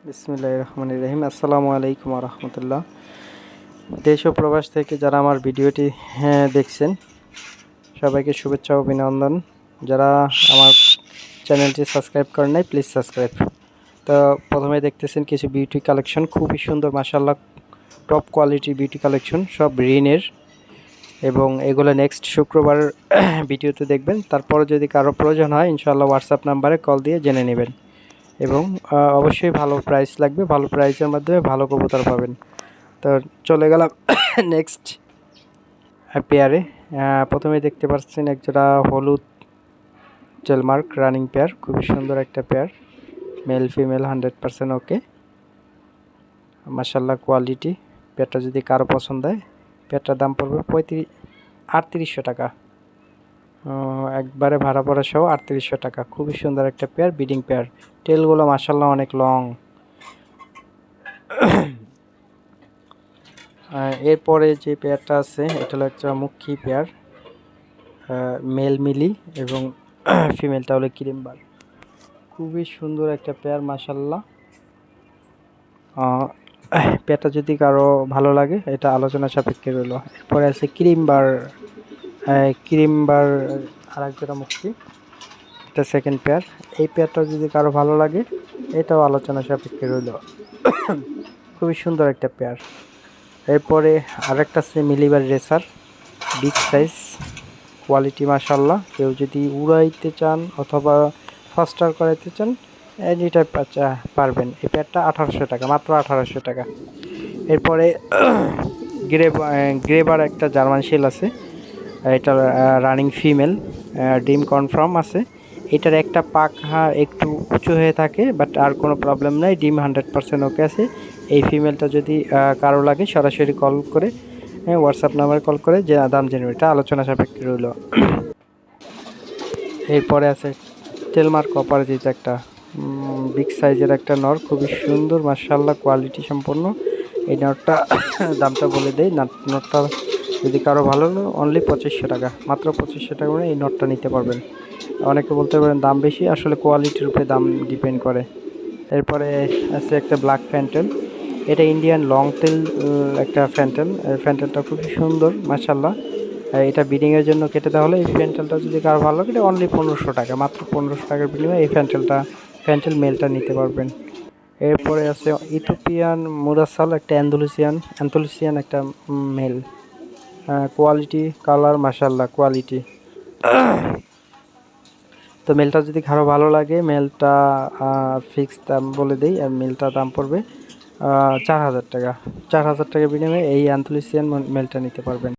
বিসমিল্লাহির রহমানির রহিম। আসসালামু আলাইকুম ওয়া রাহমাতুল্লাহ। দেশ ও প্রবাস থেকে যারা আমার ভিডিওটি দেখছেন সবাইকে শুভেচ্ছা ও অভিনন্দন। যারা আমার চ্যানেলটি সাবস্ক্রাইব করেন নাই প্লিজ সাবস্ক্রাইব। তো প্রথমে দেখতেছেন কিছু বিউটি কালেকশন, খুবই সুন্দর মাশাআল্লাহ, টপ কোয়ালিটি বিউটি কালেকশন, সব রিনের, এবং এগুলো নেক্সট শুক্রবার ভিডিওতে দেখবেন। তারপরে যদি কারো প্রয়োজন হয় ইনশাআল্লাহ হোয়াটসঅ্যাপ নাম্বারে কল দিয়ে জেনে নেবেন, এবং অবশ্যই ভালো প্রাইস লাগবে, ভালো প্রাইসের মাধ্যমে ভালো কবুতর পাবেন। তো চলে গেলাম নেক্সট পেয়ারে। প্রথমে দেখতে পাচ্ছেন একজোড়া হলুদ জেলমার্ক রানিং পেয়ার, খুবই সুন্দর একটা পেয়ার, মেল ফিমেল 100% ওকে, মাশাআল্লাহ কোয়ালিটি। পেয়ারটা যদি কারো পছন্দ হয় পেয়ারটার দাম পড়বে 3800 টাকা, একবারে ভাড়া পড়া সহ 3800 টাকা। খুবই সুন্দর একটা পেয়ার, ব্রিডিং পেয়ার, টেলগুলো মাশাআল্লাহ অনেক লং। এরপরে যে পেয়ারটা আছে এটা হলো একটা মুখী পেয়ার, মেল মিলি এবং ফিমেলটা হলো ক্রিমবার। খুবই সুন্দর একটা পেয়ার মাশাআল্লাহ। পেয়ারটা যদি কারো ভালো লাগে এটা আলোচনা সাপেক্ষে রইল। এরপরে আছে ক্রিমবার আর একটা মুখী, এটা সেকেন্ড পেয়ার। এই পেয়ারটা যদি কারো ভালো লাগে এটাও আলোচনা সাপেক্ষে রইল। খুবই সুন্দর একটা পেয়ার। এরপরে আরেকটা আছে মিলিবার রেসার, বিগ সাইজ, কোয়ালিটি মাশাআল্লাহ। কেউ যদি উড়াইতে চান অথবা ফাস্টার করাইতে চান এনিটাইম পারবেন। এই পেয়ারটা 1800 টাকা, মাত্র 1800 টাকা। এরপরে গ্রেবার একটা জার্মান শেল আছে, এটা রানিং ফিমেল, ডিম কনফার্ম আছে। এটার একটা পাখা একটু উঁচু হয়ে থাকে, বাট আর কোনো প্রবলেম নাই, ডিম 100% ওকে আছে। এই ফিমেলটা যদি কারো লাগে সরাসরি কল করে হোয়াটসঅ্যাপ নাম্বারে কল করে যে দাম জেনে, এটা আলোচনা সাপেক্ষে রইল। এরপরে আছে টেলমার্ক অপরাজিত, একটা বিগ সাইজের একটা নর, খুবই সুন্দর মাশাআল্লাহ কোয়ালিটি সম্পন্ন। এই নটটা দামটা বলে দেই, নটটা যদি কারো ভালো অনলি 2500 টাকা, মাত্র 2500 টাকা করে এই নটটা নিতে পারবেন। অনেকে বলতে পারেন দাম বেশি, আসলে কোয়ালিটির উপরে দাম ডিপেন্ড করে। এরপরে আছে একটা ব্ল্যাক ফ্যান্টেল, এটা ইন্ডিয়ান লং টেল একটা ফ্যান্টেল। ফ্যান্টেলটা খুবই সুন্দর মাশাআল্লাহ। এটা ব্রিডিংয়ের জন্য কেটে দেওয়া হলে এই ফ্যান্টেলটা যদি কারো ভালো লাগে অনলি 1500 টাকা, মাত্র 1500 টাকার বিনিময়ে এই ফ্যান্টেল মেলটা নিতে পারবেন। এরপরে আছে ইথিওপিয়ান মুরাসাল, একটা অ্যান্থোলুসিয়ান একটা মেল, কোয়ালিটি কালার মাশাআল্লাহ কোয়ালিটি। তো মেলটা যদি কারো ভালো লাগে মেলটা ফিক্স দাম বলে দেই, আর মেলটার দাম পড়বে 4000 টাকা। 4000 টাকার বিনিময়ে এই অ্যান্থোলুসিয়ান মেলটা নিতে পারবেন।